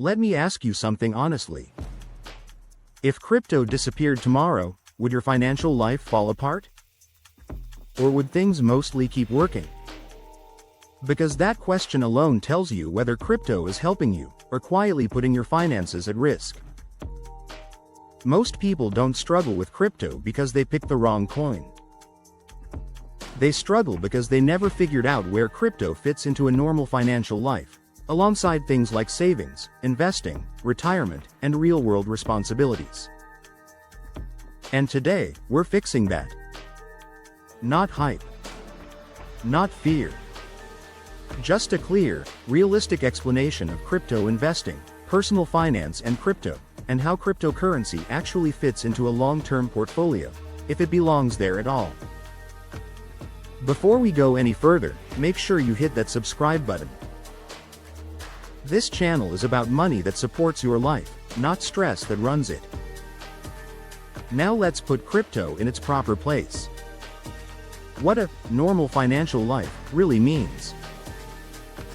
Let me ask you something honestly. If crypto disappeared tomorrow, would your financial life fall apart? Or would things mostly keep working? Because that question alone tells you whether crypto is helping you, or quietly putting your finances at risk. Most people don't struggle with crypto because they picked the wrong coin. They struggle because they never figured out where crypto fits into a normal financial life, alongside things like savings, investing, retirement, and real-world responsibilities. And today, we're fixing that. Not hype. Not fear. Just a clear, realistic explanation of crypto investing, personal finance and crypto, and how cryptocurrency actually fits into a long-term portfolio, if it belongs there at all. Before we go any further, make sure you hit that subscribe button. This channel is about money that supports your life, not stress that runs it. Now let's put crypto in its proper place. What a normal financial life really means.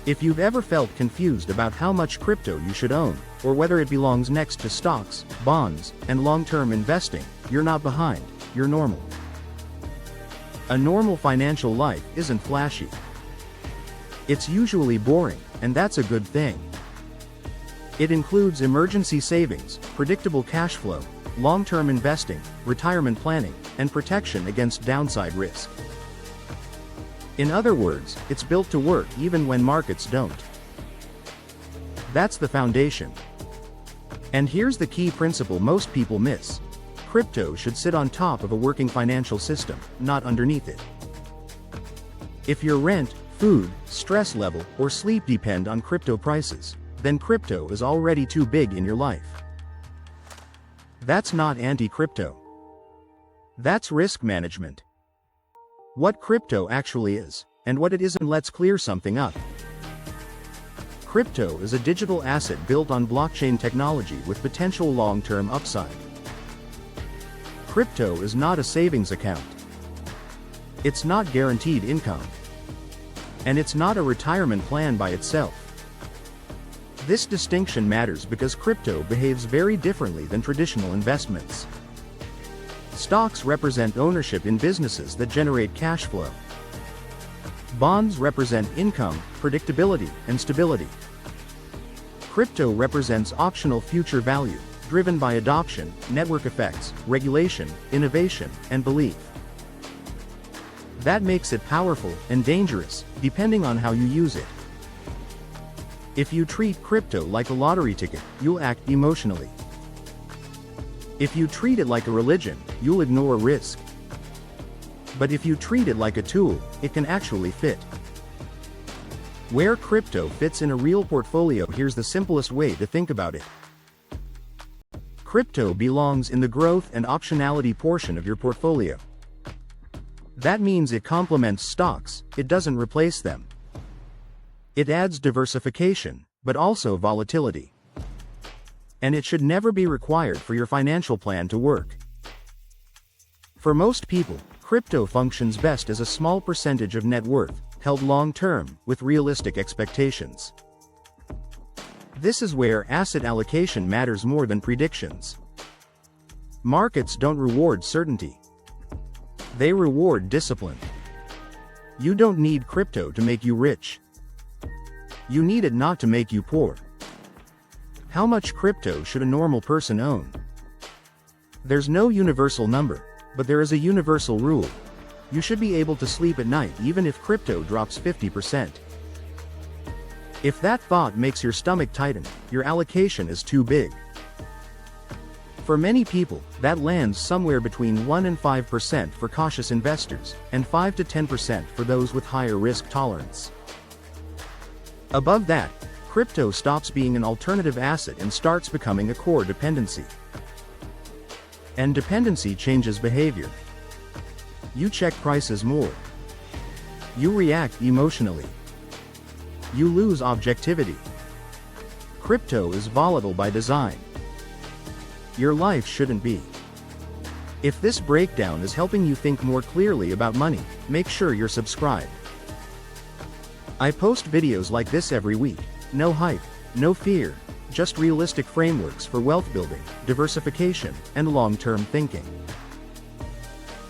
If you've ever felt confused about how much crypto you should own, or whether it belongs next to stocks, bonds, and long-term investing, you're not behind, you're normal. A normal financial life isn't flashy. It's usually boring, and that's a good thing. It includes emergency savings, predictable cash flow, long-term investing, retirement planning, and protection against downside risk. In other words, it's built to work even when markets don't. That's the foundation. And here's the key principle most people miss. Crypto should sit on top of a working financial system, not underneath it. If your rent, food, stress level, or sleep depend on crypto prices, then crypto is already too big in your life. That's not anti-crypto. That's risk management. What crypto actually is, and what it isn't. Let's clear something up. Crypto is a digital asset built on blockchain technology with potential long-term upside. Crypto is not a savings account. It's not guaranteed income. And it's not a retirement plan by itself. This distinction matters because crypto behaves very differently than traditional investments. Stocks represent ownership in businesses that generate cash flow. Bonds represent income, predictability, and stability. Crypto represents optional future value, driven by adoption, network effects, regulation, innovation, and belief. That makes it powerful and dangerous, depending on how you use it. If you treat crypto like a lottery ticket, you'll act emotionally. If you treat it like a religion, you'll ignore risk. But if you treat it like a tool, it can actually fit. Where crypto fits in a real portfolio. Here's the simplest way to think about it. Crypto belongs in the growth and optionality portion of your portfolio. That means it complements stocks, it doesn't replace them. It adds diversification, but also volatility. And it should never be required for your financial plan to work. For most people, crypto functions best as a small percentage of net worth, held long-term, with realistic expectations. This is where asset allocation matters more than predictions. Markets don't reward certainty. They reward discipline. You don't need crypto to make you rich. You need it not to make you poor. How much crypto should a normal person own? There's no universal number, but there is a universal rule. You should be able to sleep at night even if crypto drops 50%. If that thought makes your stomach tighten, your allocation is too big. For many people, that lands somewhere between 1 and 5% for cautious investors, and 5 to 10% for those with higher risk tolerance. Above that, crypto stops being an alternative asset and starts becoming a core dependency. And dependency changes behavior. You check prices more. You react emotionally. You lose objectivity. Crypto is volatile by design. Your life shouldn't be. If this breakdown is helping you think more clearly about money, make sure you're subscribed. I post videos like this every week. No hype, no fear, just realistic frameworks for wealth building, diversification, and long-term thinking.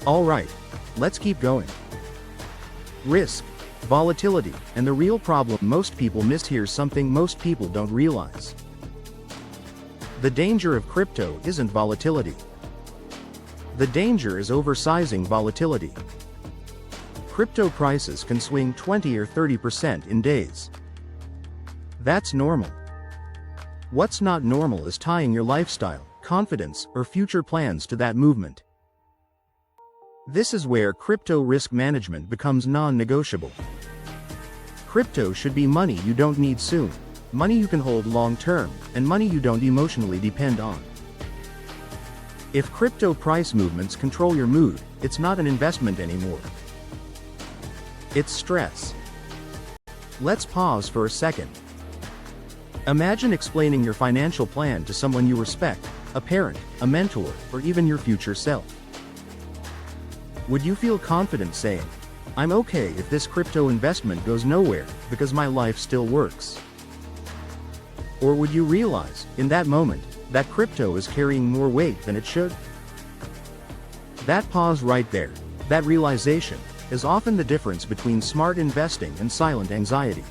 Alright, let's keep going. Risk, volatility, and the real problem most people miss. Here's something most people don't realize. The danger of crypto isn't volatility. The danger is oversizing volatility. Crypto prices can swing 20 or 30% in days. That's normal. What's not normal is tying your lifestyle, confidence, or future plans to that movement. This is where crypto risk management becomes non-negotiable. Crypto should be money you don't need soon, money you can hold long-term, and money you don't emotionally depend on. If crypto price movements control your mood, it's not an investment anymore. It's stress. Let's pause for a second. Imagine explaining your financial plan to someone you respect, a parent, a mentor, or even your future self. Would you feel confident saying, "I'm okay if this crypto investment goes nowhere, because my life still works"? Or would you realize, in that moment, that crypto is carrying more weight than it should? That pause right there, that realization, is often the difference between smart investing and silent anxiety.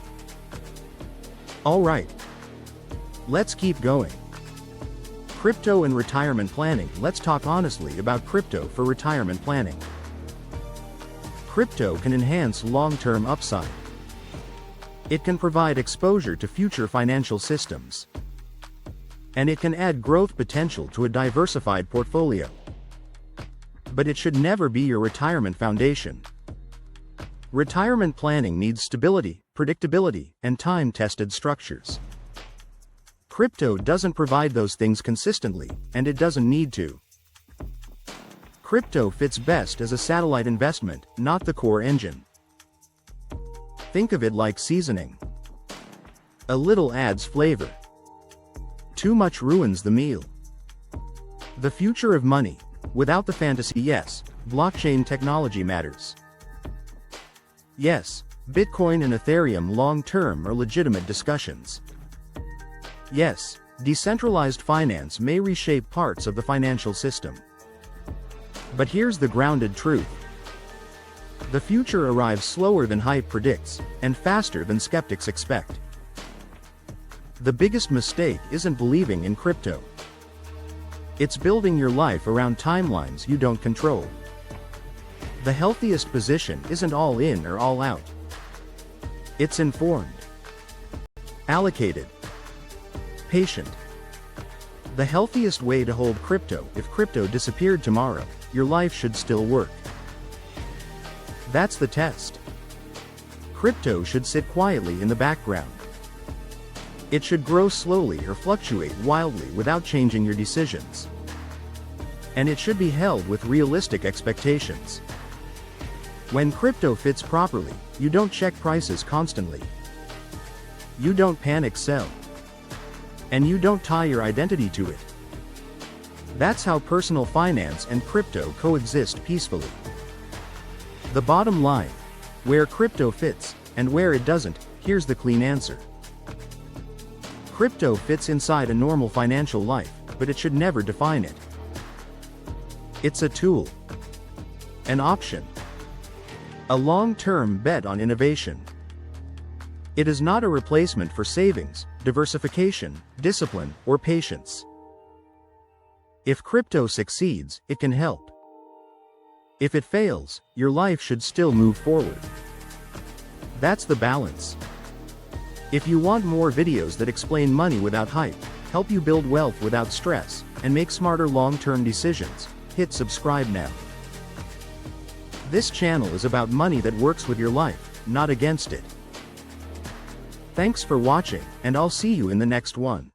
Alright. Let's keep going. Crypto and retirement planning. Let's talk honestly about crypto for retirement planning. Crypto can enhance long-term upside. It can provide exposure to future financial systems. And it can add growth potential to a diversified portfolio. But it should never be your retirement foundation. Retirement planning needs stability, predictability, and time-tested structures. Crypto doesn't provide those things consistently, and it doesn't need to. Crypto fits best as a satellite investment, not the core engine. Think of it like seasoning. A little adds flavor. Too much ruins the meal. The future of money. Without the fantasy, yes, blockchain technology matters. Yes, Bitcoin and Ethereum long-term are legitimate discussions. Yes, decentralized finance may reshape parts of the financial system. But here's the grounded truth. The future arrives slower than hype predicts, and faster than skeptics expect. The biggest mistake isn't believing in crypto. It's building your life around timelines you don't control. The healthiest position isn't all in or all out. It's informed, allocated, patient. The healthiest way to hold crypto. If crypto disappeared tomorrow, your life should still work. That's the test. Crypto should sit quietly in the background. It should grow slowly or fluctuate wildly without changing your decisions. And it should be held with realistic expectations. When crypto fits properly, you don't check prices constantly. You don't panic sell. And you don't tie your identity to it. That's how personal finance and crypto coexist peacefully. The bottom line, where crypto fits, and where it doesn't, here's the clean answer. Crypto fits inside a normal financial life, but it should never define it. It's a tool. An option. A long-term bet on innovation. It is not a replacement for savings, diversification, discipline, or patience. If crypto succeeds, it can help. If it fails, your life should still move forward. That's the balance. If you want more videos that explain money without hype, help you build wealth without stress, and make smarter long-term decisions, hit subscribe now. This channel is about money that works with your life, not against it. Thanks for watching, and I'll see you in the next one.